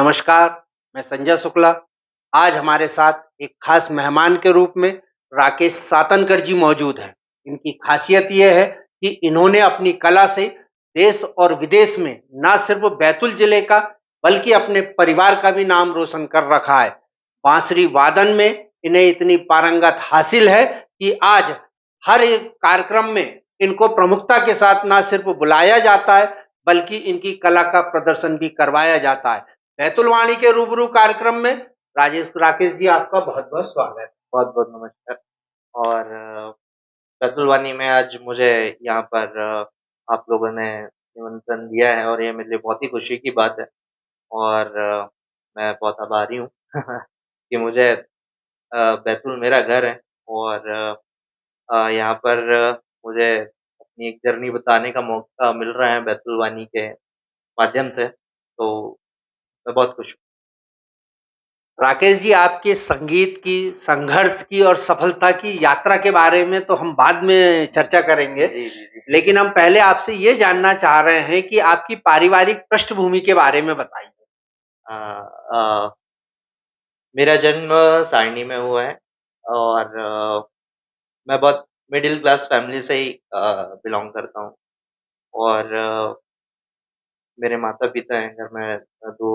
नमस्कार, मैं संजय शुक्ला। आज हमारे साथ एक खास मेहमान के रूप में राकेश सातनकर जी मौजूद हैं। इनकी खासियत ये है कि इन्होंने अपनी कला से देश और विदेश में ना सिर्फ बैतूल जिले का बल्कि अपने परिवार का भी नाम रोशन कर रखा है। बांसुरी वादन में इन्हें इतनी पारंगत हासिल है कि आज हर एक कार्यक्रम में इनको प्रमुखता के साथ ना सिर्फ बुलाया जाता है बल्कि इनकी कला का प्रदर्शन भी करवाया जाता है। बैतूल वाणी के रूबरू कार्यक्रम में राकेश जी आपका बहुत-बहुत स्वागत। बहुत-बहुत नमस्कार और बैतुलवानी में आज मुझे यहाँ पर आप लोगों ने निमंत्रण दिया है और ये मेरे लिए बहुत ही खुशी की बात है और मैं बहुत आभारी हूँ कि मुझे बैतूल मेरा घर है और यहाँ पर मुझे अपनी एक जर्नी बताने का मौका मिल रहा है बैतुलवानी के माध्यम से, तो मैं बहुत खुश हूँ। राकेश जी आपके संगीत की, संघर्ष की और सफलता की यात्रा के बारे में तो हम बाद में चर्चा करेंगे। जी, जी, जी। लेकिन हम पहले आपसे ये जानना चाह रहे हैं कि आपकी पारिवारिक पृष्ठभूमि के बारे में बताइए। अ अ, मेरा जन्म सारणी में हुआ है और मैं बहुत मिडिल क्लास फैमिली से ही बिलॉन्ग करता हूँ और मेरे माता-पिता हैं, घर में 2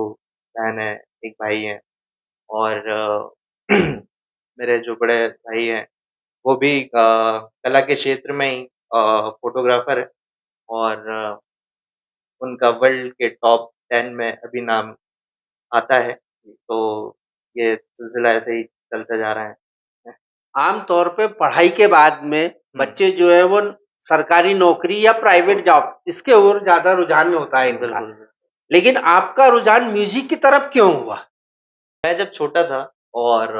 बहन हैं, 1 भाई है और मेरे जो बड़े भाई हैं, वो भी कला के क्षेत्र में ही फ़ोटोग्राफ़र है और उनका वर्ल्ड के टॉप 10 में अभी नाम आता है, तो ये सिलसिला ऐसे ही चलता जा रहा है। आम तौर पे पढ़ाई के बाद में हुँ, बच्चे जो है वो सरकारी नौकरी या प्राइवेट जॉब इसके ओर ज़्यादा रुझान होता है बिल्कुल, इनका। बिल्कुल। लेकिन आपका रुझान म्यूज़िक की तरफ क्यों हुआ? मैं जब छोटा था और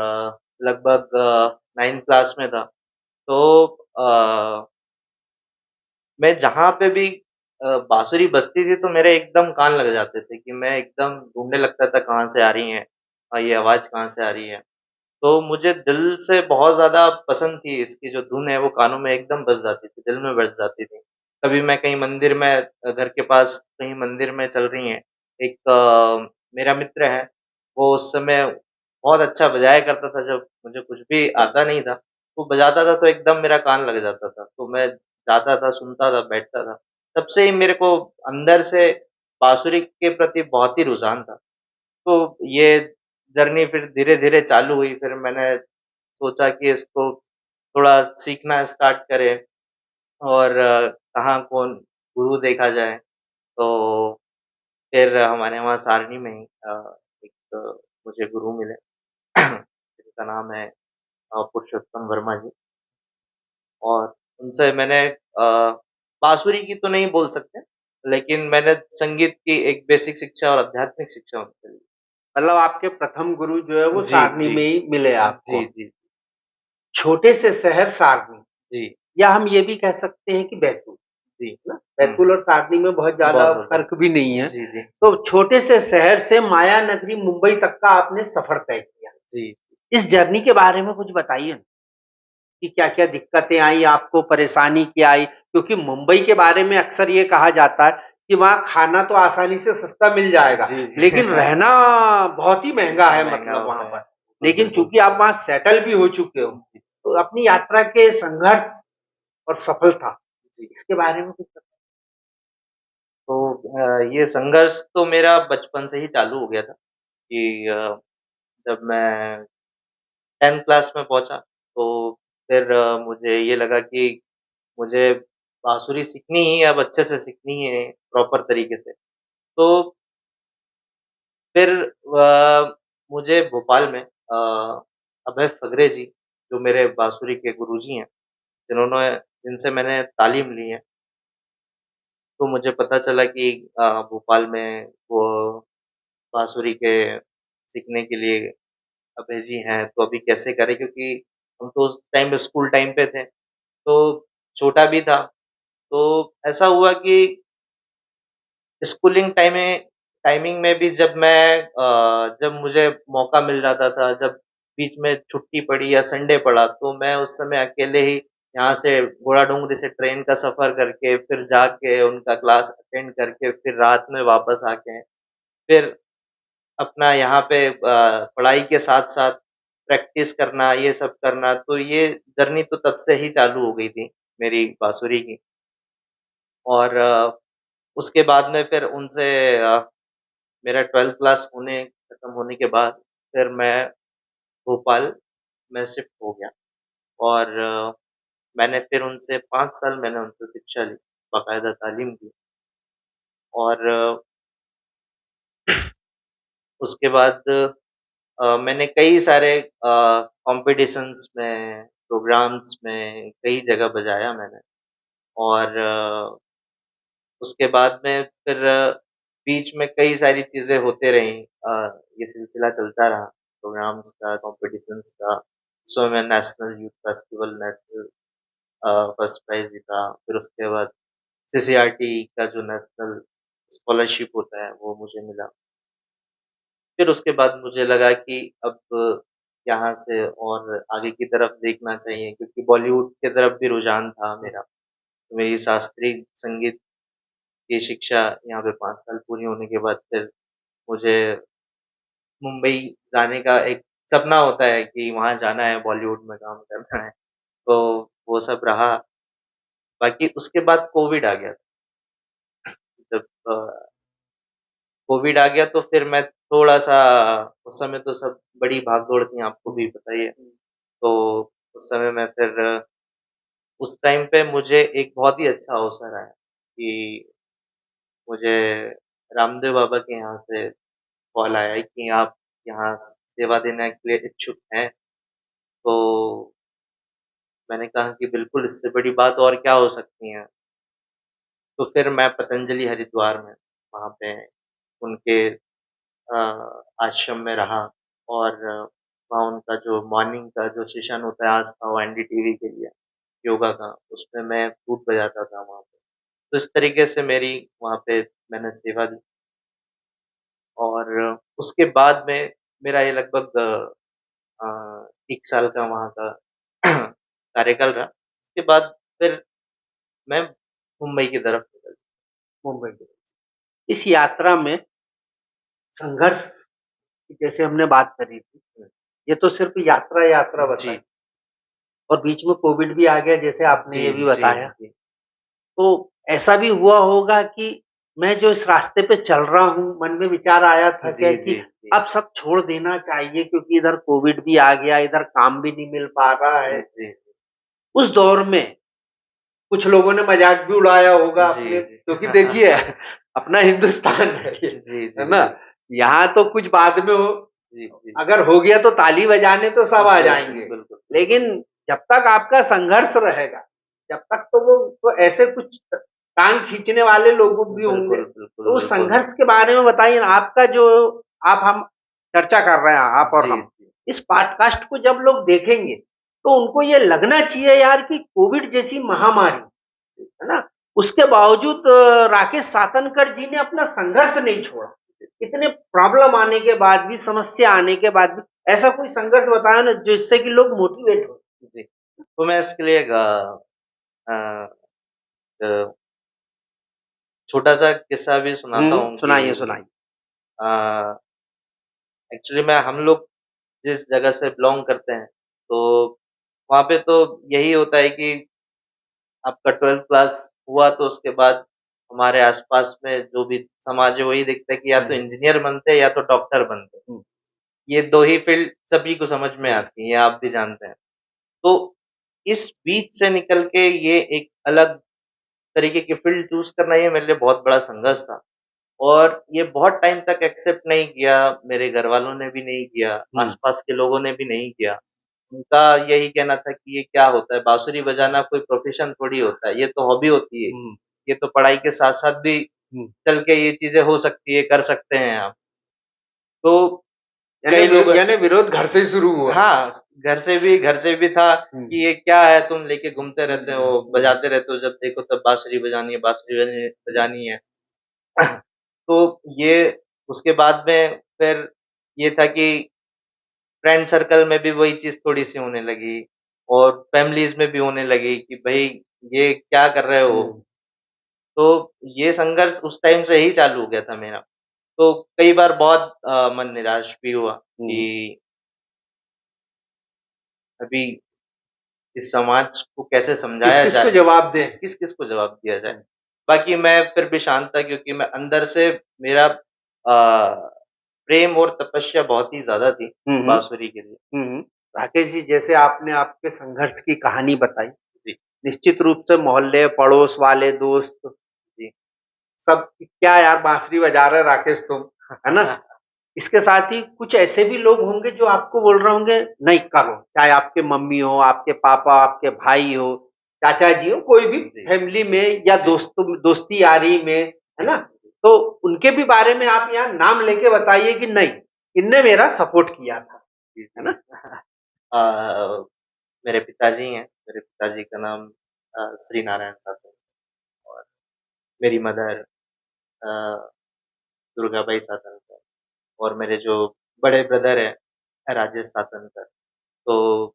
लगभग 9th क्लास में था, तो मैं जहाँ पे भी बाँसुरी बजती थी तो मेरे एकदम कान लग जाते थे कि मैं एकदम ढूँढने लगता था कहाँ से आ रही है ये आवाज़ कहाँ से आ रही है। तो मुझे दिल से बहुत ज़्यादा पसंद थी इसकी जो धुन है वो कानों में एकदम बस जाती थी, दिल में बस जाती थी। कभी मैं कहीं मंदिर में घर के पास कहीं मंदिर में चल रही हैं, एक मेरा मित्र है, वो उस समय बहुत अच्छा बजाया करता था जब मुझे कुछ भी आता नहीं था, वो बजाता था तो एकदम मेरा कान लग जाता था। तो मैं जाता था, सुनता था, बैठता था। तब से ही मेरे को अंदर से बाँसुरी के प्रति बहुत ही रुझान था। तो ये जर्नी फिर धीरे-धीरे चालू हुई, फिर मैंने सोचा कि इसको थोड़ा सीखना स्टार्ट करें और कहाँ कौन गुरु देखा जाए। तो फिर हमारे वहाँ सारणी में ही एक मुझे गुरु मिले जिनका नाम है पुरुषोत्तम वर्मा जी और उनसे मैंने बाँसुरी की तो नहीं बोल सकते, लेकिन मैंने संगीत की एक बेसिक शिक्षा और आध्यात्मिक शिक्षा उनसे ली। मतलब आपके प्रथम गुरु जो है वो जी, सारणी जी। में ही मिले जी, आपको। जी, छोटे से शहर सारणी जी, या हम ये भी कह सकते हैं कि बैतूल, जी। है ना? हुँ, बैतूल और सारणी में बहुत ज़्यादा बहुत ज़्यादा। फ़र्क भी नहीं है। जी, जी। तो छोटे से शहर से माया नगरी मुंबई तक का आपने सफ़र तय किया। जी। इस जर्नी के बारे में कुछ बताइए ना कि क्या-क्या दिक्कतें आई आपको, परेशानी क्या आई? क्योंकि मुंबई के बारे में अक्सर ये कहा जाता है कि वहाँ खाना तो आसानी से सस्ता मिल जाएगा, जी, जी। लेकिन रहना बहुत ही महँगा है महँगा मतलब वहाँ होता है। पर। बिल्कुल, लेकिन बिल्कुल। चूँकि आप वहाँ सेटल भी हो चुके हो, जी, तो अपनी यात्रा के संघर्ष और सफलता, जी। इसके बारे में कुछ बताइए? तो ये संघर्ष तो मेरा बचपन से ही चालू हो गया था कि जब मैं 10th क्लास में पहुँचा, तो फिर मुझे ये लगा कि मुझे बाँसुरी सीखनी ही है, अब अच्छे से सीखनी है प्रॉपर तरीके से। तो फिर मुझे भोपाल में अभय फगरे जी, जो मेरे बाँसुरी के गुरुजी हैं, जिन्होंने जिनसे मैंने तालीम ली है, तो मुझे पता चला कि भोपाल में वो बाँसुरी के सीखने के लिए अभय जी हैं, तो अभी कैसे करें? क्योंकि हम तो उस टाइम स्कूल टाइम पे थे, तो छोटा भी था। तो ऐसा हुआ कि स्कूलिंग टाइमिंग में भी जब मुझे मौका मिल जाता था, जब बीच में छुट्टी पड़ी या संडे पड़ा, तो मैं उस समय अकेले ही यहाँ से घोड़ाडोंगरी से ट्रेन का सफ़र करके, फिर जाके उनका क्लास अटेंड करके, फिर रात में वापस आके, फिर अपना यहाँ पे पढ़ाई के साथ-साथ प्रैक्टिस करना, ये सब करना, तो ये जर्नी तो तब से ही चालू हो गई थी, मेरी बाँसुरी की। और उसके बाद में फिर उनसे मेरा 12th क्लास खत्म होने के बाद फिर मैं भोपाल में शिफ्ट हो गया और मैंने फिर उनसे 5 साल मैंने उनसे शिक्षा ली, बाकायदा तालीम की और उसके बाद मैंने कई सारे कॉम्पिटिशन्स में, प्रोग्राम्स में कई जगह बजाया मैंने और उसके बाद में फिर बीच में कई सारी चीज़ें होते रहीं ये सिलसिला चलता रहा प्रोग्राम्स का, कॉम्पिटिशन्स का। उसमें मैं national youth festival national first prize जीता। फिर उसके बाद सीसीआरटी का जो नेशनल स्कॉलरशिप होता है, वो मुझे मिला। फिर उसके बाद मुझे लगा कि अब यहाँ से और आगे की तरफ देखना चाहिए क्योंकि बॉलीवुड की तरफ भी रुझान था मेरा। तो मेरी शास्त्रीय संगीत की शिक्षा यहाँ पे 5 साल पूरी होने के बाद फिर मुझे मुंबई जाने का एक सपना होता है कि वहाँ जाना है, बॉलीवुड में काम करना है, तो वो सब रहा। बाकी उसके बाद कोविड आ गया। जब कोविड आ गया तो फिर मैं थोड़ा-सा उस समय तो सब बड़ी भाग-दौड़ थी, आपको भी पता ही है। तो उस समय मैं फिर उस टाइम पे मुझे एक बहुत ही अच्छा अवसर आया कि मुझे रामदेव बाबा के यहाँ से कॉल आया है कि आप यहाँ सेवा देने के लिए इच्छुक हैं। तो मैंने कहा कि बिल्कुल इससे बड़ी बात और क्या हो सकती है। तो फिर मैं पतंजलि हरिद्वार में वहाँ पे उनके अ, आश्रम में रहा और वहाँ उनका जो मॉर्निंग का जो सेशन होता है आस्था वो एनडीटीवी के लिए योगा का, उसमें मैं फ्लूट बजाता था वहाँ पे। तो इस तरीके से मेरी वहाँ पे मैंने सेवा दी और उसके बाद में मेरा ये लगभग 1 साल का वहाँ का कार्यकाल रहा। उसके बाद फिर मैं मुंबई की तरफ निकल मुंबई के। इस यात्रा में संघर्ष की जैसे हमने बात करी थी, हुँ, ये तो सिर्फ़ यात्रा बताई जी, और बीच में कोविड भी आ गया जैसे आपने जी, ये भी जी, बताया। जी। तो ऐसा भी हुआ होगा कि मैं जो इस रास्ते पे चल रहा हूँ, मन में विचार आया था जी, क्या जी, कि जी। अब सब छोड़ देना चाहिए क्योंकि इधर कोविड भी आ गया, इधर काम भी नहीं मिल पा रहा जी, है। जी। उस दौर में कुछ लोगों ने मज़ाक भी उड़ाया होगा जी, अपने जी। क्योंकि देखिए अपना हिंदुस्तान है ये, जी, है जी, ना? जी। यहाँ तो कुछ बाद में हो, जी, जी। अगर हो गया तो ताली बजाने तो सब आ बिल्कुल, जाएँगे। बिल्कुल, बिल्कुल। लेकिन जब तक आपका संघर्ष रहेगा, जब तक तो वो तो ऐसे कुछ टाँग खींचने वाले लोग भी होंगे। बिल्कुल, बिल्कुल, तो उस बिल्कुल। संघर्ष के बारे में बताइए ना आपका जो आप हम चर्चा कर रहे हैं आप और जी, हम। जी। इस पॉडकास्ट को जब लोग देखेंगे, तो उनको ये लगना चाहिए यार कि कोविड जैसी महामारी, है ना? उसके बावजूद राकेश सातनकर जी ने अपना संघर्ष नहीं छोड़ा। इतने प्रॉब्लम आने के बाद भी, समस्या आने के बाद भी, ऐसा कोई संघर्ष बताओ ना जिससे कि लोग मोटिवेट हों? जी। तो मैं इसके लिए एक अ, छोटा-सा किस्सा भी सुनाता हूँ कि सुनाइए, सुनाइए। अ, एक्चुअली मैं हम लोग जिस जगह से बिलॉन्ग करते हैं, तो वहाँ पे तो यही होता है कि आपका 12th क्लास हुआ तो उसके बाद हमारे आस-पास में जो भी समाज है वही देखता है कि या तो हुँ, इंजीनियर बनते हैं या तो डॉक्टर बनते हैं। हुँ, ये 2 ही फ़ील्ड सभी को समझ में हुँ, आती हैं, ये आप भी जानते हैं। तो इस बीच से निकल के ये एक अलग तरीके की फ़ील्ड चूज़ करना ये मेरे लिए बहुत बड़ा संघर्ष था और ये बहुत टाइम तक एक्सेप्ट नहीं किया, मेरे घरवालों ने भी नहीं किया, हुँ, आस-पास के लोगों ने भी नहीं किया। उनका यही कहना था कि ये क्या होता है, बाँसुरी बजाना कोई प्रोफ़ेशन थोड़ी होता है, ये तो हॉबी होती है। हुँ, ये तो पढ़ाई के साथ-साथ भी हुँ। चल के ये चीज़ें हो सकती है, कर सकते हैं आप। तो यानी कई लोग यानी विरोध घर से ही शुरू हुआ। हाँ, घर से भी था हुँ, कि ये क्या है तुम लेके घूमते रहते हो, बजाते रहते हो, जब देखो तब बाँसुरी बजानी है। तो ये उसके बाद में फिर ये था कि फ्रेंड सर्कल में भी वही चीज़ थोड़ी-सी होने लगी और फैमिलीज़ में भी होने लगी कि भई ये क्या कर रहे हो? हुँ, तो ये संघर्ष उस टाइम से ही चालू हो गया था मेरा। तो कई बार बहुत मन निराश भी हुआ हुँ, कि अभी इस समाज को कैसे समझाया किस-किस को जाए, जवाब दें? किस-किस को जवाब दिया जाए। हुँ, बाकी मैं फिर भी शांत था क्योंकि मैं अंदर से मेरा प्रेम और तपस्या बहुत ही ज़्यादा थी हुँ, हुँ, बाँसुरी के लिए। हुँ, हुँ। राकेश जी, जैसे आपने आपके संघर्ष की कहानी बताई, जी, निश्चित रूप से मोहल्ले, पड़ोस वाले, दोस्त जी। सब कि क्या यार बाँसुरी बजा रहे राकेश तुम, है ना? इसके साथ ही कुछ ऐसे भी लोग होंगे जो आपको बोल रहे होंगे नहीं करो, चाहे आपके मम्मी हो, आपके पापा, आपके भाई हो, चाचा जी हो, कोई भी जी, फैमिली में या जी, दोस्ती यारी में, है जी, ना? तो उनके भी बारे में आप यहाँ नाम लेके बताइए कि नहीं, इनने मेरा सपोर्ट किया था, जी, है जी। ना? मेरे पिताजी हैं, मेरे पिताजी का नाम श्री नारायण साधु है और मेरी मदर अ, दुर्गाबाई सातनकर और मेरे जो बड़े ब्रदर हैं राजेश सातनकर। तो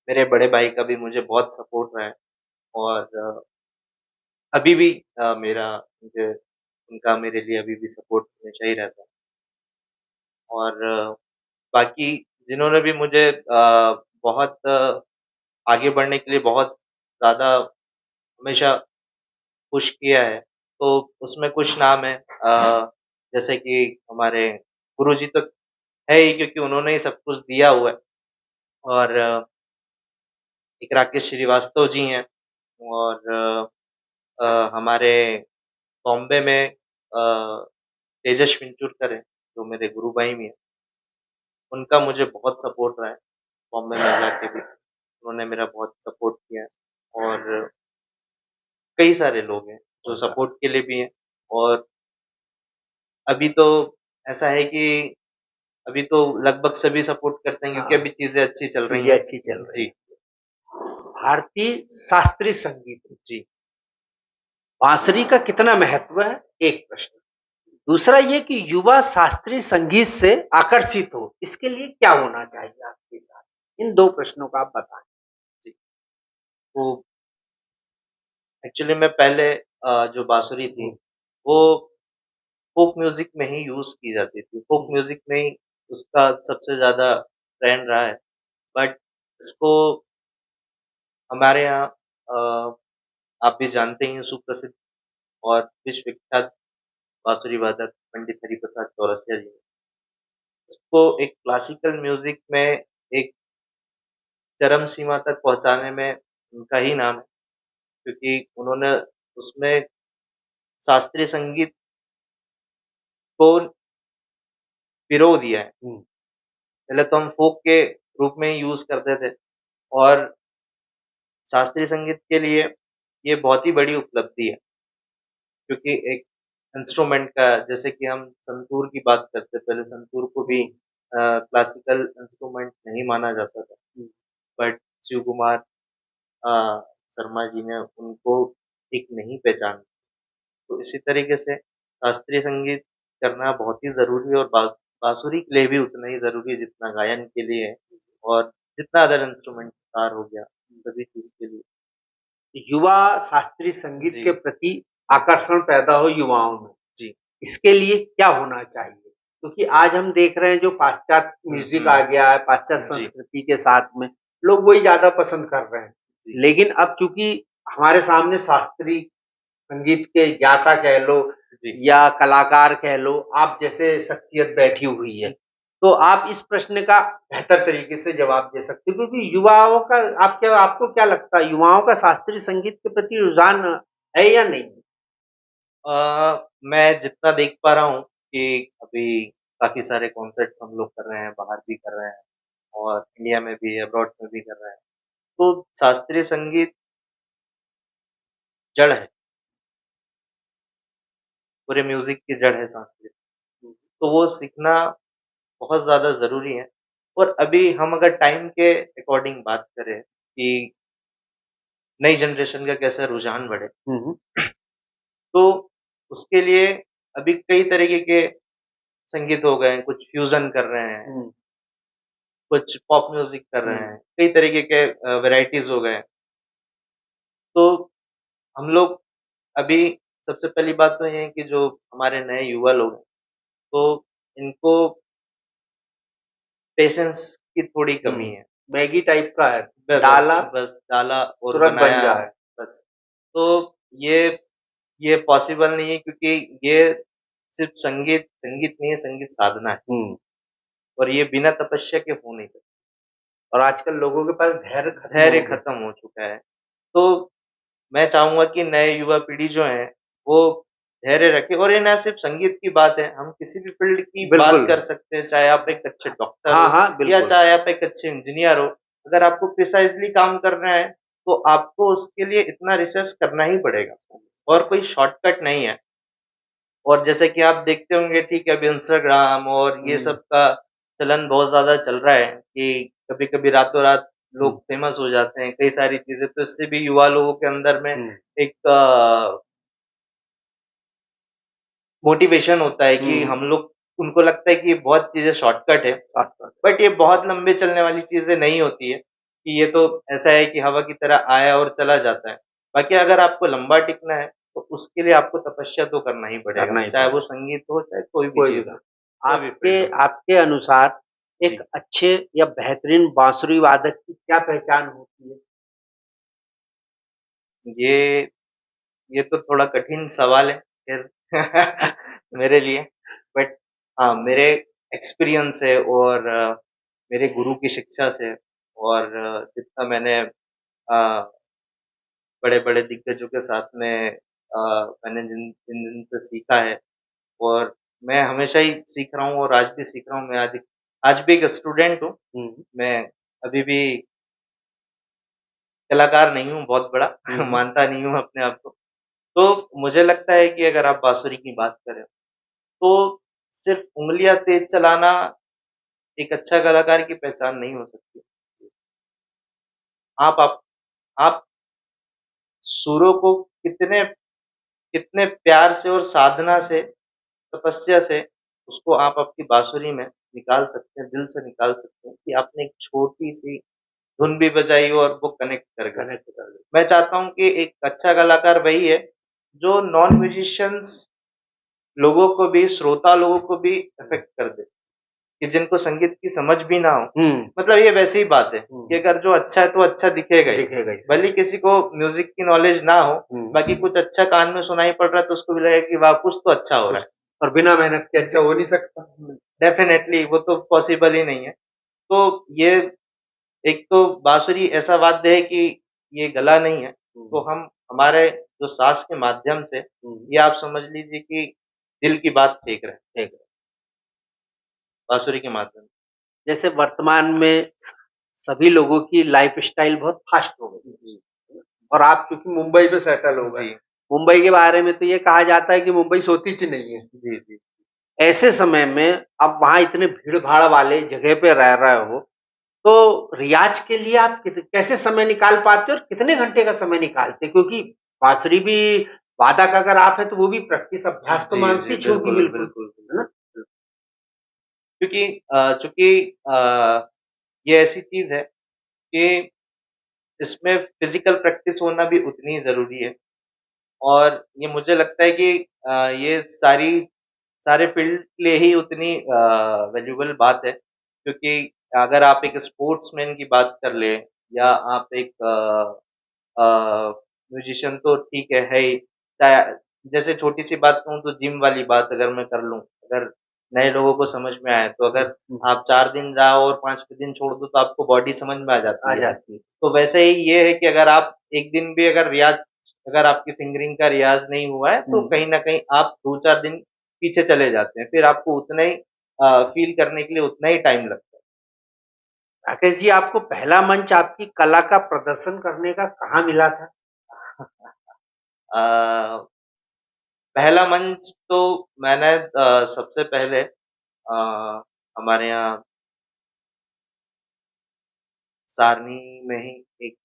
मेरे बड़े भाई का भी मुझे बहुत सपोर्ट रहा है और अभी भी मेरा मुझे उनका मेरे लिए अभी भी सपोर्ट हमेशा ही रहता है और बाकी जिन्होंने भी मुझे बहुत आगे बढ़ने के लिए बहुत ज़्यादा हमेशा पुश किया है, तो उसमें कुछ नाम है जैसे कि हमारे गुरुजी तो है ही क्योंकि उन्होंने ही सब कुछ दिया हुआ है और एक राकेश श्रीवास्तव जी हैं और हमारे बॉम्बे में तेजस विंचुरकर हैं, जो मेरे गुरु भाई भी हैं। उनका मुझे बहुत सपोर्ट रहा है, बॉम्बे में रह के भी। उन्होंने मेरा बहुत सपोर्ट किया है और कई सारे लोग हैं, जो सपोर्ट के लिए भी हैं और अभी तो ऐसा है कि अभी तो लगभग सभी सपोर्ट करते हैं क्योंकि हाँ, अभी चीज़ें अच्छी चल रही चीज़ें हैं। अच्छी चल रही जी, हैं। भारतीय शास्त्रीय संगीत में जी, बाँसुरी का कितना महत्व है? एक प्रश्न। दूसरा ये कि युवा शास्त्रीय संगीत से आकर्षित हो, इसके लिए क्या होना चाहिए आपके हिसाब से? इन 2 प्रश्नों का आप बताएँ। जी। तो एक्चुअली में पहले जो बाँसुरी थी, हुँ, वो फ़ोक म्यूज़िक में ही यूज़ की जाती थी। फ़ोक हुँ, म्यूज़िक में ही उसका सबसे ज़्यादा ट्रेंड रहा है। बट इसको हमारे यहाँ आप भी जानते ही हैं सुप्रसिद्ध और विश्व-विख्यात बाँसुरी वादक पंडित हरिप्रसाद चौरसिया जी। इसको एक क्लासिकल म्यूज़िक में एक चरम सीमा तक पहुँचाने में उनका ही नाम है, क्योंकि उन्होंने उसमें शास्त्रीय संगीत को पिरो दिया है। हुँ, पहले तो हम फ़ोक के रूप में ही यूज़ करते थे और शास्त्रीय संगीत के लिए ये बहुत ही बड़ी उपलब्धि है, क्योंकि एक इंस्ट्रूमेंट का जैसे कि हम संतूर की बात करते, पहले संतूर को भी हुँ, क्लासिकल इंस्ट्रूमेंट नहीं माना जाता था। हुँ। बट शिव कुमार अ, शर्मा जी ने उनको एक नई पहचान दी। तो इसी तरीके से शास्त्रीय संगीत करना बहुत ही ज़रूरी है और बाँसुरी के लिए भी उतना ही ज़रूरी है जितना गायन के लिए है और जितना अदर इंस्ट्रूमेंट गिटार हो गया, सभी चीज़ के लिए। युवा शास्त्रीय संगीत जी, के प्रति आकर्षण पैदा हो युवाओं में, जी। इसके लिए क्या होना चाहिए? क्योंकि आज हम देख रहे हैं जो पाश्चात्य हुँ, म्यूज़िक आ हुँ। गया है, पाश्चात्य जी, संस्कृति के साथ में, लोग वही ज़्यादा पसंद कर रहे हैं। जी, लेकिन अब चूँकि हमारे सामने शास्त्रीय संगीत के ज्ञाता कह लो जी। या कलाकार कह लो, आप जैसे शख्सियत बैठी हुई है, तो आप इस प्रश्न का बेहतर तरीके से जवाब दे सकते हो क्योंकि युवाओं का आपको क्या लगता है युवाओं का शास्त्रीय संगीत के प्रति रुझान है या नहीं? मैं जितना देख पा रहा हूँ कि अभी काफ़ी सारे कॉन्सर्ट्स हम लोग कर रहे हैं, बाहर भी कर रहे हैं और इंडिया में भी, अब्रॉड में भी कर रहे हैं। तो शास्त्रीय संगीत जड़ है, पूरे म्यूज़िक की जड़ है संस्कृत। तो वो सीखना बहुत ज़्यादा ज़रूरी है और अभी हम अगर टाइम के अकॉर्डिंग बात करें कि नई जनरेशन का कैसा रुझान बढ़े, हुँ, हुँ। तो उसके लिए अभी कई तरीके के संगीत हो गए हैं, कुछ फ्यूज़न कर रहे हैं, हुँ, कुछ पॉप म्यूज़िक कर रहे हुँ, हैं, कई तरीके के वैराइटीज़ हो गए हैं। तो हम लोग अभी सबसे पहली बात तो ये है कि जो हमारे नए युवा लोग हैं, तो इनको पेशेंस की थोड़ी कमी है। मैगी टाइप का है, बस डाला बस डाला और तुरंत बन बनाया जाए। बस। तो ये ये पॉसिबल नहीं है क्योंकि ये सिर्फ़ संगीत संगीत नहीं है, संगीत साधना है हुँ, और ये बिना तपस्या के हो नहीं सकता। और आजकल लोगों के पास धैर्य खत्म धैर्य हो गया। खत्म हो चुका है। तो मैं चाहूँगा कि नए युवा पीढ़ी जो है, वो धैर्य रखें और ये ना सिर्फ़ संगीत की बात है, हम किसी भी फ़ील्ड की बात बिल्कुल। कर सकते हैं, चाहे आप एक अच्छे डॉक्टर हाँ, हो हाँ, या बिल्कुल। चाहे आप एक अच्छे इंजीनियर हो। अगर आपको प्रिसाइज़ली काम करना है, तो आपको उसके लिए इतना रिसर्च करना ही पड़ेगा और कोई शॉर्टकट नहीं है। और जैसे कि आप देखते होंगे ठीक है, अभी इंस्टाग्राम और ये हुँ, सब का चलन बहुत ज़्यादा चल रहा है कि कभी-कभी रातों-रात हुँ, लोग फ़ेमस हो जाते हैं, कई सारी चीज़ें, तो इससे भी युवा लोगों के अंदर में हुँ, एक मोटिवेशन होता है कि हुँ, हम लोग उनको लगता है कि ये बहुत चीज़ें शॉर्टकट है, शॉर्टकट। बट ये बहुत लंबे चलने वाली चीज़ें नहीं होती है, कि ये तो ऐसा है कि हवा की तरह आया और चला जाता है। बाकी अगर आपको लंबा टिकना है, तो उसके लिए आपको तपस्या तो करना ही पड़ेगा, करना ही चाहे वो पड़ेगा, संगीत हो, चाहे कोई भी कोई भी चीज़ हो, काम। कोई भी आपके फ़ील्ड हो। आपके अनुसार एक जी, अच्छे या बेहतरीन बाँसुरी वादक की क्या पहचान होती है? ये ये तो थोड़ा कठिन सवाल है फिर मेरे लिए, बट हाँ, मेरे एक्सपीरियंस से और मेरे गुरु की शिक्षा से और जितना मैंने बड़े-बड़े दिग्गजों के साथ में मैंने जिन जिनसे सीखा है और मैं हमेशा ही सीख रहा हूँ और आज भी सीख रहा हूँ। मैं आज भी एक स्टूडेंट हूँ। हुँ, मैं अभी भी कलाकार नहीं हूँ बहुत बड़ा, हुँ, हुँ, मानता नहीं हूँ अपने आप को। तो मुझे लगता है कि अगर आप बाँसुरी की बात करें, तो सिर्फ़ उँगलियाँ तेज़ चलाना एक अच्छा कलाकार की पहचान नहीं हो सकती। आप आप सुरों को कितने कितने प्यार से और साधना से, तपस्या से उसको आप आपकी बाँसुरी में निकाल सकते हैं, दिल से निकाल सकते हैं कि आपने एक छोटी-सी धुन भी बजाई और वो कनेक्ट कर गई। कनेक्ट कर लें। मैं चाहता हूँ कि एक अच्छा कलाकार वही है, जो नॉन म्यूज़िशियंस लोगों को भी, श्रोता लोगों को भी अफ़ेक्ट कर दे, कि जिनको संगीत की समझ भी ना हो। हुँ, मतलब ये वैसी ही बात है कि हुँ, अगर जो अच्छा है तो अच्छा दिखेगा ही। दिखेगा ही भले सही। ही किसी को म्यूज़िक की नॉलेज ना हो, हुँ, बाकी कुछ अच्छा कान में सुनाई पड़ रहा है तो उसको भी लगेगा कि वाह! कुछ तो अच्छा हो रहा कुछ है। और बिना मेहनत के अच्छा हो नहीं सकता। डेफ़िनेटली वो तो पॉसिबल ही नहीं है। तो ये एक तो बाँसुरी ऐसा वाद्य है कि ये गला नहीं है, तो हुँ, हम हमारे जो साँस के माध्यम से हुँ, ये आप समझ लीजिए कि दिल की बात फेंक रहे हैं, ठीक है। बाँसुरी के माध्यम से। जैसे वर्तमान में सभी लोगों की लाइफ़स्टाइल बहुत फ़ास्ट हो गई जी, है और आप चूँकि मुंबई में सेटल हो गए। जी, मुंबई के बारे में तो ये कहा जाता है कि मुंबई सोती-च नहीं है। जी, जी। ऐसे समय में आप वहाँ इतने भीड़-भाड़ वाले जगह पे रह रहे हो, तो रियाज़ के लिए आप कैसे समय निकाल पाते हो और कितने घंटे का समय निकालते हैं? क्योंकि बाँसुरी भी वादक अगर आप हैं, तो वो भी प्रैक्टिस अभ्यास तो जी, जी, माँगती होगी बिल्कुल, बिल्कुल, बिल्कुल, है ना? बिल्कुल। क्योंकि चूँकि ये ऐसी चीज़ है कि इसमें फ़िज़िकल प्रैक्टिस होना भी उतनी ही ज़रूरी है और ये मुझे लगता है कि ये सारे फ़ील्ड के लिए ही उतनी वैल्यूएबल बात है, क्योंकि अगर आप एक स्पोर्ट्समैन की बात कर लें या आप एक म्यूज़िशियन तो ठीक है ही। चाहे जैसे छोटी-सी बात कहूँ तो जिम वाली बात अगर मैं कर लूँ, अगर नए लोगों को समझ में आए, तो हुँ, अगर हुँ, आप 4 दिन जाओ और 5वें दिन छोड़ दो तो आपको बॉडी समझ में आ आ जाती है। जाती है। तो वैसे ही ये है कि अगर आप एक दिन भी अगर आपकी फिंगरिंग का रियाज़ नहीं हुआ है, तो हुँ। कहीं न कहीं आप 2-4 दिन पीछे चले जाते हैं। फिर आपको उतना ही फ़ील करने के लिए उतना ही टाइम लगता है। राकेश जी, आपको पहला मंच आपकी कला का प्रदर्शन करने का कहाँ मिला था? अ, पहला मंच तो मैंने सबसे पहले हमारे यहाँ सारनी में ही एक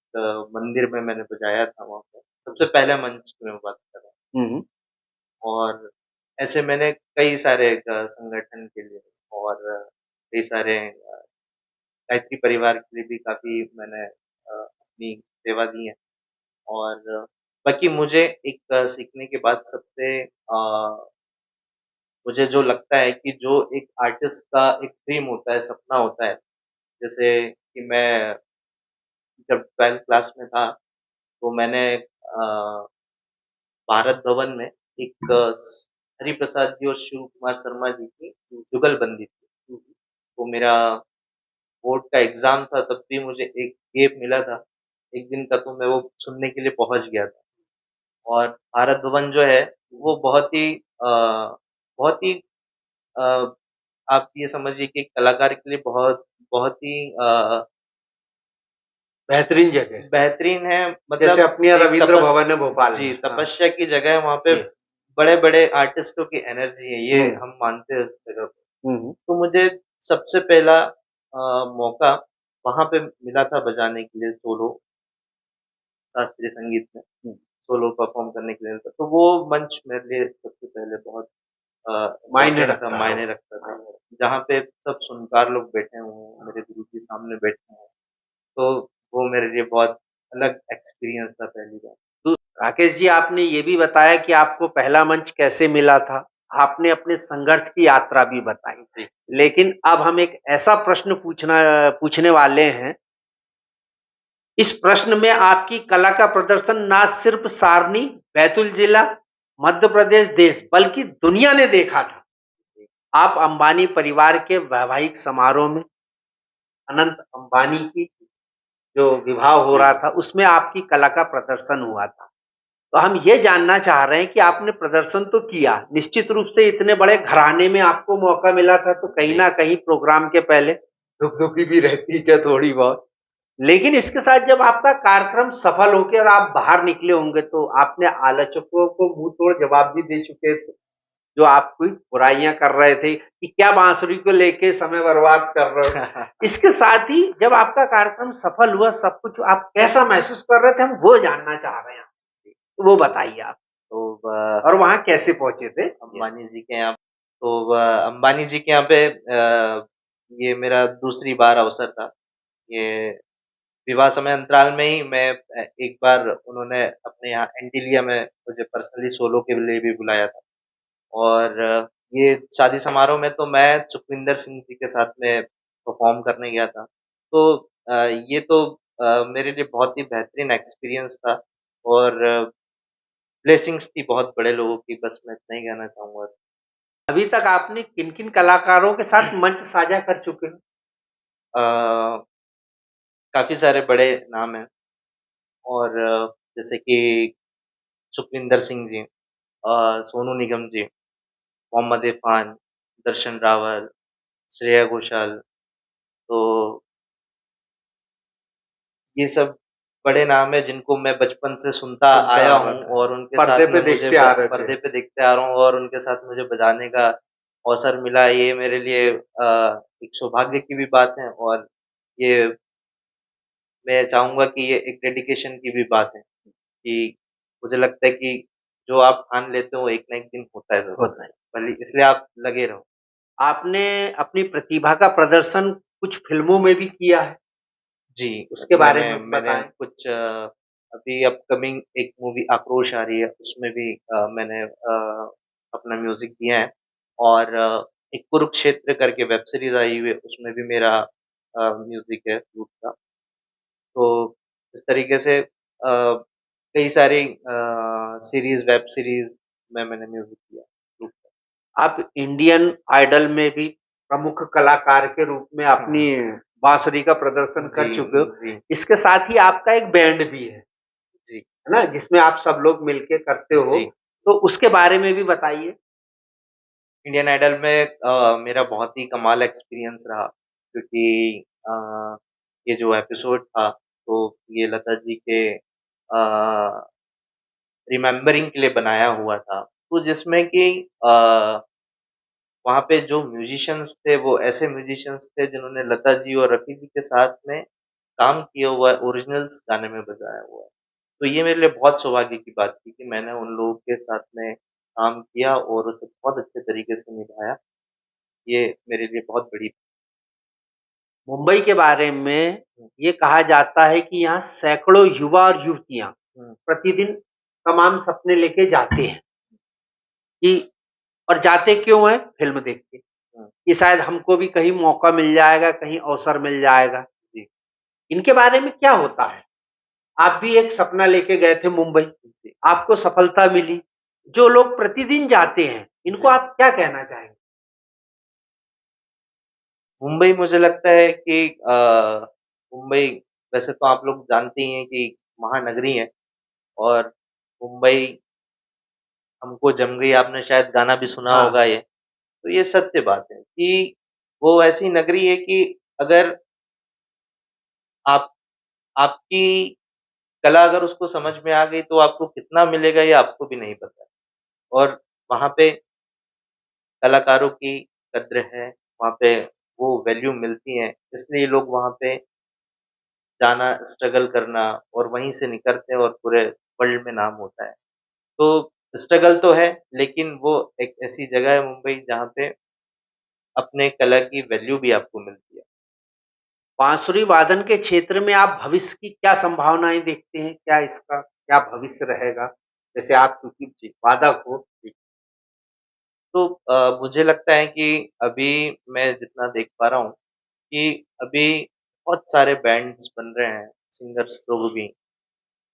मंदिर में मैंने बजाया था वहाँ पे। सबसे पहले मंच की मैं बात कर रहा हूँ हुँ, हुँ। और ऐसे मैंने कई सारे संगठन के लिए और कई सारे गायत्री परिवार के लिए भी काफ़ी मैंने अपनी सेवा दी है और बाकी मुझे एक सीखने के बाद सबसे मुझे जो लगता है कि जो एक आर्टिस्ट का एक ड्रीम होता है, सपना होता है, जैसे कि मैं जब 12th क्लास में था, तो मैंने भारत भवन में एक हरिप्रसाद जी और शिव कुमार शर्मा जी की जुगलबंदी थी। तो मेरा बोर्ड का एग्ज़ाम था, तब भी मुझे एक गैप मिला था। एक दिन का तो मैं वो सुनने के लिए पहुँच गया था। और भारत भवन जो है, वो बहुत ही अ, आप ये समझिए कि कलाकार के लिए बहुत बहुत ही बेहतरीन जगह है, बेहतरीन है, जैसे मतलब अपने यहाँ एक रवींद्र भवन है भोपाल जी, में। हाँ, तपस्या की जगह है, वहाँ पे जी। बड़े-बड़े आर्टिस्टों की एनर्जी है, ये हुँ, हम मानते हैं उस जगह को। हुँ, तो मुझे सबसे पहला मौका वहाँ पे मिला था बजाने के लिए सोलो, शास्त्रीय संगीत में, हुँ। सोलो परफ़ॉर्म करने के लिए मिला था। तो वो मंच मेरे लिए सबसे पहले बहुत मायने इम्पोर्टेंट था, रखता है वो। मायने रखता था। जहाँ पे सब सुनकार लोग बैठे हों, मेरे गुरुजी सामने बैठे हों, तो वो मेरे लिए बहुत अलग एक्सपीरियंस था पहली बार। तो राकेश जी, आपने ये भी बताया कि आपको पहला मंच कैसे मिला था। आपने अपने संघर्ष की यात्रा भी बताई। जी, लेकिन अब हम एक ऐसा प्रश्न पूछने वाले हैं, इस प्रश्न में आपकी कला का प्रदर्शन ना सिर्फ सारनी, बैतूल जिला, मध्य प्रदेश, देश बल्कि दुनिया ने देखा था। जी, आप अंबानी परिवार के वैवाहिक समारोह में अनंत अंबानी की जो विवाह हो जी, रहा जी। था, उसमें आपकी कला का प्रदर्शन हुआ था। तो हम ये जानना चाह रहे हैं कि आपने प्रदर्शन तो किया, निश्चित रूप से इतने बड़े घराने में आपको मौका मिला था, तो कहीं जी, न कहीं प्रोग्राम के पहले धुक-धुकी भी रहती है थोड़ी बहुत। लेकिन इसके साथ जब आपका कार्यक्रम सफल हो के और आप बाहर निकले होंगे, तो आपने आलोचकों को मुँह तोड़ जवाब भी दे चुके थे, जो आपकी बुराइयाँ कर रहे थे कि क्या बाँसुरी को लेके समय बर्बाद कर रहे हो। इसके साथ ही जब आपका कार्यक्रम सफल हुआ, सब कुछ आप कैसा महसूस कर रहे थे, हम वो जानना चाह रहे हैं आपसे। तो वो बताइए आप तो ब और वहाँ कैसे पहुँचे थे? जी। अंबानी जी के यहाँ तो अंबानी जी के यहाँ पे ये मेरा दूसरी बार अवसर था। ये विवाह समय अंतराल में ही मैं एक बार उन्होंने अपने यहाँ एंटीलिया में मुझे पर्सनली सोलो के लिए भी बुलाया था। और ये शादी समारोह में तो मैं सुखविंदर सिंह जी के साथ में परफ़ॉर्म करने गया था। तो ये तो मेरे लिए बहुत ही बेहतरीन एक्सपीरियंस था और ब्लेसिंग्स थी बहुत बड़े लोगों की, बस मैं इतना ही कहना चाहूँगा। अभी तक आपने किन-किन कलाकारों के साथ मंच साझा कर चुके हो? अ, काफ़ी सारे बड़े नाम हैं और जैसे कि सुखविंदर सिंह जी, सोनू निगम जी, मोहम्मद इरफ़ान, दर्शन रावल, श्रेया घोषाल, तो ये सब बड़े नाम हैं जिनको मैं बचपन से सुनता सुनता आया आ रहा हूँ था। और उनके पर्दे साथ में पे मुझे देखते ब आ रहे थे। पर्दे पे देखते आ रहा हूँ और उनके साथ मुझे बजाने का अवसर मिला। ये मेरे लिए एक सौभाग्य की भी बात है और ये मैं चाहूँगा कि ये एक डेडिकेशन की भी बात है कि मुझे लगता है कि जो आप ठान लेते हो एक ना एक दिन होता है ज़रूर। होता है। भले इसलिए आप लगे रहो। आपने अपनी प्रतिभा का प्रदर्शन कुछ फ़िल्मों में भी किया है, जी, उसके बारे मैंने में मैंने बताएँ? कुछ अभी अपकमिंग एक मूवी आक्रोश आ रही है, उसमें भी मैंने अपना म्यूज़िक दिया है और एक कुरुक्षेत्र करके वेब सीरीज़ आई हुई है, उसमें भी मेरा म्यूज़िक है फ्लूट का। तो इस तरीके से कई सारी सीरीज़, वेब सीरीज़ में मैंने म्यूज़िक दिया फ्लूट आप इंडियन आइडल में भी प्रमुख कलाकार के रूप में का। अपनी बाँसुरी का प्रदर्शन जी, कर चुके हो। जी, इसके साथ ही आपका एक बैंड भी जी, है ना? जिसमें आप सब लोग मिलके करते हो, जी। तो उसके बारे में भी बताइए? इंडियन आइडल में मेरा बहुत ही कमाल एक्सपीरियंस रहा क्योंकि ये जो एपिसोड था तो ये लता जी के रिमेम्बरिंग के लिए बनाया हुआ था। तो जिसमें कि वहाँ पे जो म्यूज़िशियंस थे वो ऐसे म्यूज़िशियंस थे जिन्होंने लता जी और रफ़ी जी के साथ में काम किया हुआ है, ओरिजिनल्स गाने में बजाया हुआ है। तो ये मेरे लिए बहुत सौभाग्य की बात थी कि मैंने उन लोगों के साथ में काम किया और उसे बहुत अच्छे तरीके से निभाया। ये मेरे लिए बहुत बड़ी मुंबई के बारे में हुँ, ये कहा जाता है कि यहाँ सैकड़ों युवा और युवतियाँ हुँ, प्रतिदिन तमाम सपने लेके जाते हैं कि और जाते क्यों हैं? फ़िल्म देख के, हुँ, कि शायद हमको भी कहीं मौका मिल जाएगा, कहीं अवसर मिल जाएगा। जी, इनके बारे में क्या होता है? आप भी एक सपना लेके गए थे मुंबई, जी, आपको सफलता मिली। जो लोग प्रतिदिन जाते हैं, इनको जी। आप क्या कहना चाहेंगे? मुंबई मुझे लगता है कि मुंबई वैसे तो आप लोग जानते ही हैं कि महानगरी है और मुंबई हमको जम गई आपने शायद गाना भी सुना हाँ, होगा ये। तो ये सत्य बात है कि वो ऐसी नगरी है कि अगर आप आपकी कला अगर उसको समझ में आ गई तो आपको कितना मिलेगा ये आपको भी नहीं पता। और वहाँ पे कलाकारों की कद्र है, वहाँ पे वो वैल्यू मिलती है, इसलिए लोग वहाँ पे जाना, स्ट्रगल करना और वहीं से निकलते हैं और पूरे वर्ल्ड में नाम होता है। तो स्ट्रगल तो है, लेकिन वो एक ऐसी जगह है मुंबई जहाँ पे अपने कला की वैल्यू भी आपको मिलती है। बांसुरी वादन के क्षेत्र में आप भविष्य की क्या संभावनाएँ देखते हैं? क्या इसका क्या भविष्य रहेगा? जैसे आप क्योंकि जी। वादक हो। तो मुझे लगता है कि अभी मैं जितना देख पा रहा हूँ कि अभी बहुत सारे बैंड्स बन रहे हैं, सिंगर्स लोग भी।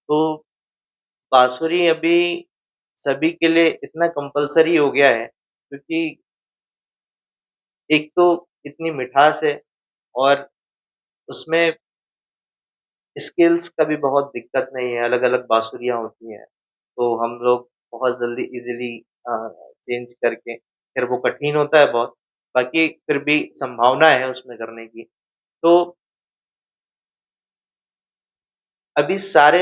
तो बाँसुरी अभी सभी के लिए इतना कंपल्सरी हो गया है क्योंकि एक तो इतनी मिठास है और उसमें स्किल्स का भी बहुत दिक्कत नहीं है, अलग-अलग बाँसुरियाँ होती हैं, तो हम लोग बहुत जल्दी ईज़िली चेंज करके फिर वो कठिन होता है बहुत, बाकी फिर भी संभावना है उसमें करने की। तो अभी सारे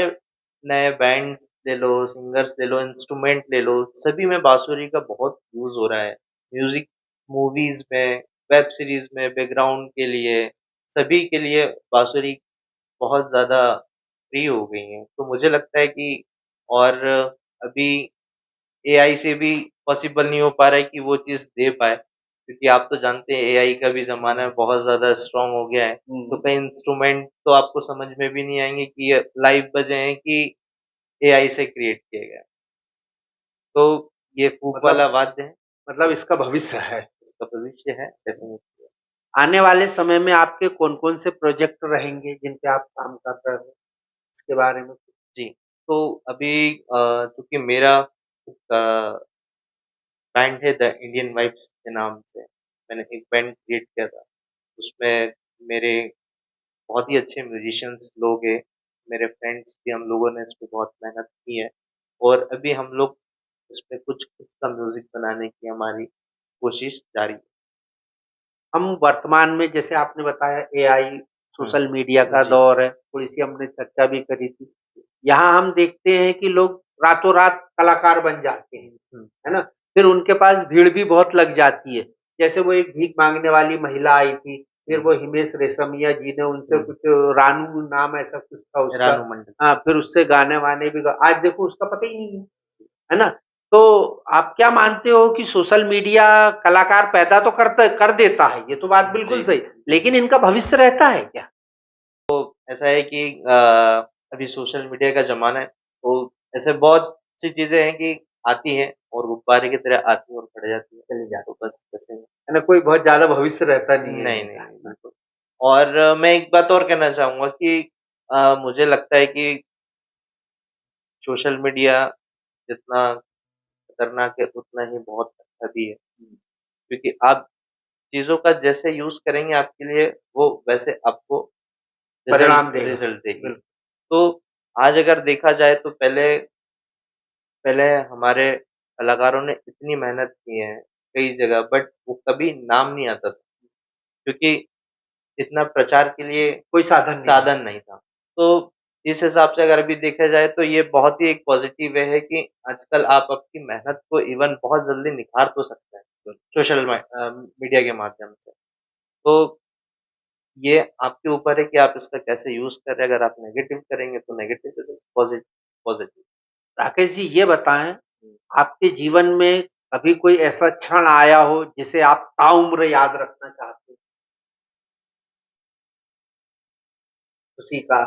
नए बैंड्स ले लो, सिंगर्स ले लो, इंस्ट्रूमेंट ले लो, सभी में बाँसुरी का बहुत यूज़ हो रहा है। म्यूज़िक मूवीज़ में, वेब सीरीज़ में, बैकग्राउंड के लिए, सभी के लिए बाँसुरी बहुत ज़्यादा फ्री हो गई हैं। तो मुझे लगता है कि और अभी एआई से भी पॉसिबल नहीं हो पा रहा है कि वो चीज़ दे पाए, क्योंकि आप तो जानते हैं एआई का भी ज़माना है, बहुत ज़्यादा स्ट्रॉन्ग हो गया है। तो हुँ, कई इंस्ट्रूमेंट तो आपको समझ में भी नहीं आएँगे कि ये लाइव बजे हैं कि एआई से क्रिएट किए गए हैं। तो ये फूक वाला मतलब वाद्य है, मतलब इसका भविष्य है। इसका भविष्य है डेफ़िनिटली। आने वाले समय में आपके कौन-कौन से प्रोजेक्ट रहेंगे जिन पे आप काम कर रहे हो? इसके बारे में जी, तो अभी चूँकि मेरा अ बैंड है द इंडियन वाइब्स के नाम से, मैंने एक बैंड क्रिएट किया था। उसमें मेरे बहुत ही अच्छे म्यूज़िशियंस लोग हैं, मेरे फ्रेंड्स भी हम लोगों ने इसपे बहुत मेहनत की है और अभी हम लोग इसपे कुछ खुद का म्यूज़िक बनाने की हमारी कोशिश जारी है। हम वर्तमान में जैसे आपने बताया एआई, हुँ, सोशल मीडिया का जी, दौर है, थोड़ी-सी हमने चर्चा भी करी थी। यहाँ हम देखते हैं कि लोग रातों-रात कलाकार बन जाते हैं, हुँ, है ना? फिर उनके पास भीड़ भी बहुत लग जाती है। जैसे वो एक भीख माँगने वाली महिला आई थी, फिर हुँ, वो हिमेश रेशमिया जी ने उनसे हुँ, कुछ रानू नाम ऐसा कुछ था उसका। रानू मंडल। हाँ, फिर उससे गाने-वाने भी गा आज देखो उसका पता ही नहीं है ना? तो आप क्या मानते हो कि सोशल मीडिया कलाकार पैदा तो कर देता है, ये तो बात बिल्कुल जी, सही, लेकिन इनका भविष्य रहता है क्या? ऐसा है कि अभी सोशल मीडिया का ज़माना है, तो ऐसे बहुत सी चीज़ें हैं कि आती हैं और गुब्बारे की तरह आती हैं और खड़ जाती हैं, चली जाती तो बस ऐसे ही है ना? कोई बहुत ज़्यादा भविष्य रहता नहीं है नहीं, नहीं, इनका, नहीं, है ना? बिल्कुल। और मैं एक बात और कहना चाहूँगा कि मुझे लगता है कि सोशल मीडिया जितना खतरनाक है, उतना ही बहुत अच्छा भी है। क्योंकि आप चीज़ों का जैसे यूज़ करेंगे आपके लिए, वो वैसे आपको परिणाम देगा, रिज़ल्ट देगी। बिल्कुल। तो आज अगर देखा जाए तो पहले पहले हमारे कलाकारों ने इतनी मेहनत की है, कई जगह बट वो कभी नाम नहीं आता था, क्योंकि इतना प्रचार के लिए कोई साधन नहीं था। साधन नहीं था। तो इस हिसाब से अगर अभी देखा जाए तो ये बहुत ही एक पॉज़िटिव वे है कि आजकल आप आपकी मेहनत को इवन बहुत जल्दी निखार तो सकते हैं, मीडिया के माध्यम से। तो ये आपके ऊपर है कि आप इसका कैसे यूज़ कर रहे हैं, अगर आप नेगेटिव करेंगे तो negative result, positive. Rakesh ji ये बताएँ, हुँ, आपके जीवन में कभी कोई ऐसा क्षण आया हो जिसे आप ताउम्र याद रखना चाहते हो? खुशी का,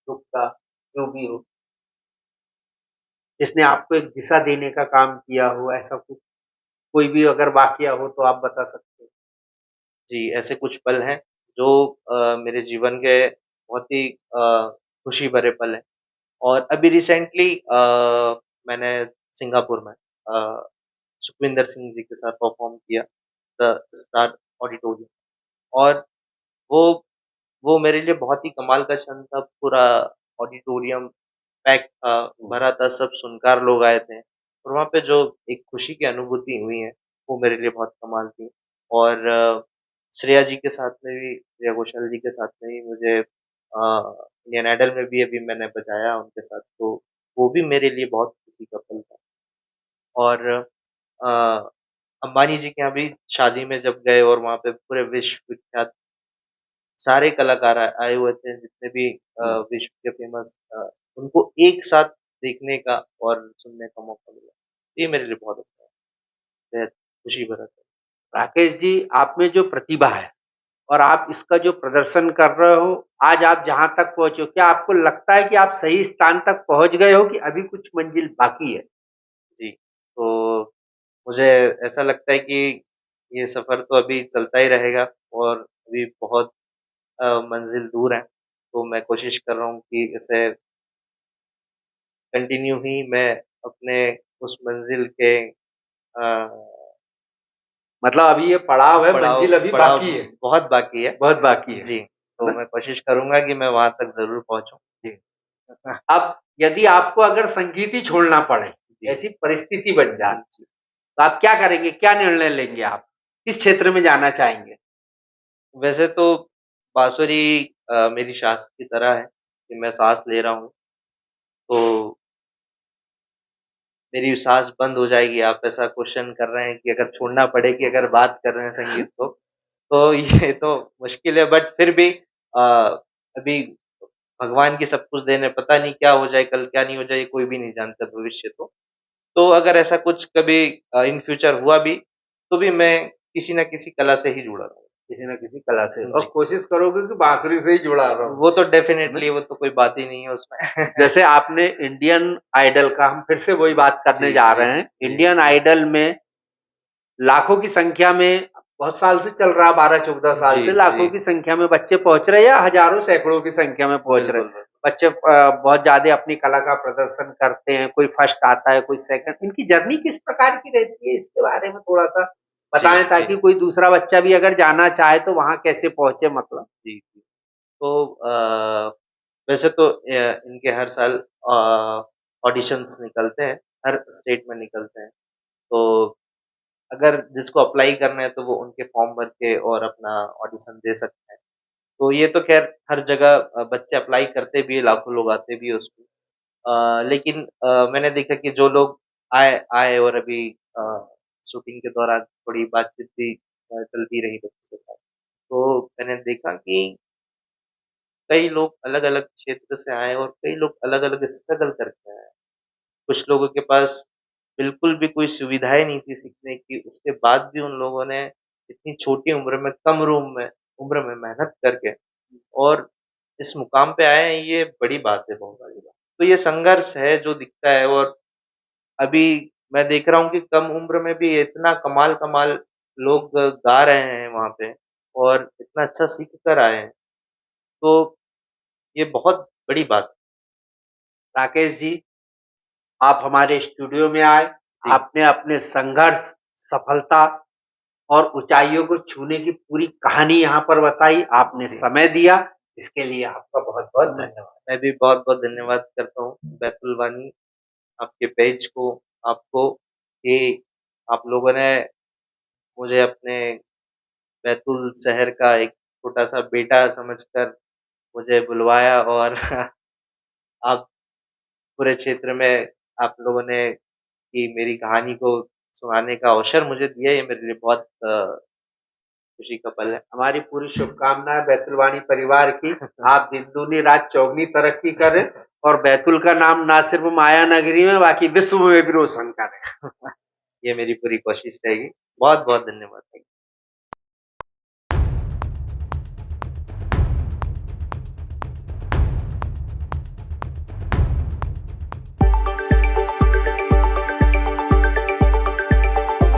दुःख का, जो भी हो, जिसने आपको एक दिशा देने का काम किया हो, ऐसा कुछ? कोई भी अगर वाकया हो तो आप बता सकते हैं? जी, ऐसे कुछ पल हैं जो मेरे जीवन के बहुत ही खुशी भरे पल हैं। और अभी रिसेंटली मैंने सिंगापुर में सुखविंदर सिंह जी के साथ परफ़ॉर्म किया, द स्टार ऑडिटोरियम। और वो वो मेरे लिए बहुत ही कमाल का क्षण था, पूरा ऑडिटोरियम पैक था, भरा था, सब सुनकार लोग आए थे और वहाँ पे जो एक खुशी की अनुभूति हुई है, वो मेरे लिए बहुत कमाल थी। और श्रेया जी के साथ में भी, श्रेया घोषाल जी के साथ में भी मुझे इंडियन आइडल में भी अभी मैंने बजाया उनके साथ, तो वो भी मेरे लिए बहुत खुशी का पल था। और अ, अंबानी जी के यहाँ भी शादी में जब गए और वहाँ पे पूरे विश्व विख्यात सारे कलाकार आए हुए थे, जितने भी विश्व के फ़ेमस उनको एक साथ देखने का और सुनने का मौका मिला। ये मेरे लिए बहुत अच्छा है, बेहद खुशी भरा था। राकेश जी, आप में जो प्रतिभा है और आप इसका जो प्रदर्शन कर रहे हो, आज आप जहाँ तक पहुँचे हो, क्या आपको लगता है कि आप सही स्थान तक पहुँच गए हो कि अभी कुछ मंजिल बाकी है? जी, तो मुझे ऐसा लगता है कि ये सफ़र तो अभी चलता ही रहेगा और अभी बहुत मंज़िल दूर है, तो मैं कोशिश कर रहा हूँ कि इसे कंटिन्यू ही मैं अपने उस मंज़िल के मतलब अभी ये पड़ाव है, पड़ाव मंजिल अभी पड़ाव बाकी है, बहुत बाकी है। बहुत बाकी है जी, तो ना? मैं कोशिश करूँगा कि मैं वहाँ तक ज़रूर पहुँचूँ। जी। अब यदि आपको अगर संगीत ही छोड़ना पड़े, जी, ऐसी परिस्थिति बन जाए, जी। तो आप क्या करेंगे? क्या निर्णय लेंगे आप? किस क्षेत्र में जाना चाहेंगे? वैसे तो बाँसुरी मेरी साँस की तरह है कि मैं साँस ले रहा हूँ, तो मेरी साँस बंद हो जाएगी। आप ऐसा क्वेश्चन कर रहे हैं कि अगर छोड़ना पड़े कि अगर बात कर रहे हैं संगीत तो ये तो मुश्किल है बट फिर भी अभी भगवान की सब कुछ देन है, पता नहीं क्या हो जाए, कल क्या नहीं हो जाए, ये कोई भी नहीं जानता भविष्य तो। तो अगर ऐसा कुछ कभी इन फ्यूचर हुआ भी, तो भी मैं किसी न किसी कला से ही जुड़ा रहूँगा। किसी न किसी कला से और जी, कोशिश करोगे कि बाँसुरी से ही जुड़ा रहो, वो तो है ना? डेफ़िनेटली वो तो कोई बात ही नहीं है उसमें। जैसे आपने इंडियन आइडल का हम फिर से वही बात करने जी, जा जी, रहे हैं। जी, इंडियन आइडल में लाखों की संख्या में बहुत साल से चल रहा है 12-14 साल जी, से जी, लाखों की संख्या में बच्चे पहुँच रहे हैं या हज़ारों सैकड़ों की संख्या में पहुँच रहे हैं। बिल्कुल, बिल्कुल। बच्चे बहुत ज़्यादा अपनी कला का प्रदर्शन करते हैं, कोई फर्स्ट आता है, कोई सेकंड। इनकी जर्नी किस प्रकार की रहती है? इसके बारे में थोड़ा-सा जी, बताएँ जी, ताकि कोई दूसरा बच्चा भी अगर जाना चाहे तो वहाँ कैसे पहुँचे मतलब? जी, जी। तो वैसे तो इनके हर साल ऑडिशंस निकलते हैं, हर स्टेट में निकलते हैं। तो अगर जिसको अप्लाई करना है तो वो उनके फॉर्म भर के और अपना ऑडिशन दे सकते हैं। तो ये तो ख़ैर हर जगह बच्चे अप्लाई करते भी हैं, लाखों लोग आते भी हैं उसमें। लेकिन मैंने देखा कि जो लोग आए आए और अभी अ, शूटिंग के दौरान थोड़ी बातचीत भी चलती रही बच्चों के साथ। तो मैंने देखा कि कई लोग अलग-अलग क्षेत्र से आए और कई लोग अलग-अलग स्ट्रगल करके आए। कुछ लोगों के पास बिल्कुल भी कोई सुविधाएँ नहीं थी सीखने की, उसके बाद भी उन लोगों ने इतनी छोटी उम्र में, कम उम्र में मेहनत करके और इस मुकाम पे आए हैं, ये बड़ी बात है, बहुत बड़ी बात। तो ये संघर्ष है जो दिखता है और अभी मैं देख रहा हूँ कि कम उम्र में भी इतना कमाल-कमाल लोग गा रहे हैं वहाँ पे और इतना अच्छा सीख कर आए हैं, तो ये बहुत बड़ी बात राकेश जी, आप हमारे स्टूडियो में आए, थी। आपने अपने संघर्ष, सफलता और ऊँचाइयों को छूने की पूरी कहानी यहाँ पर बताई, आपने जी। समय दिया, इसके लिए आपका बहुत-बहुत मैं धन्यवाद। मैं भी बहुत-बहुत धन्यवाद करता हूँ बैतुल वानी, आपके पेज को, आपको कि आप लोगों ने मुझे अपने बैतूल शहर का एक छोटा-सा बेटा समझकर मुझे बुलवाया और आप पूरे क्षेत्र में आप लोगों ने कि मेरी कहानी को सुनाने का अवसर मुझे दिया, ये मेरे लिए बहुत खुशी का पल है। हमारी पूरी शुभकामनाएँ बैतुलवाणी परिवार की, आप दिन दूनी रात चौगुनी तरक्की करें और बैतुल का नाम ना सिर्फ़ माया नगरी में, बाकी विश्व में भी रोशन करें। ये मेरी पूरी कोशिश रहेगी। बहुत-बहुत धन्यवाद।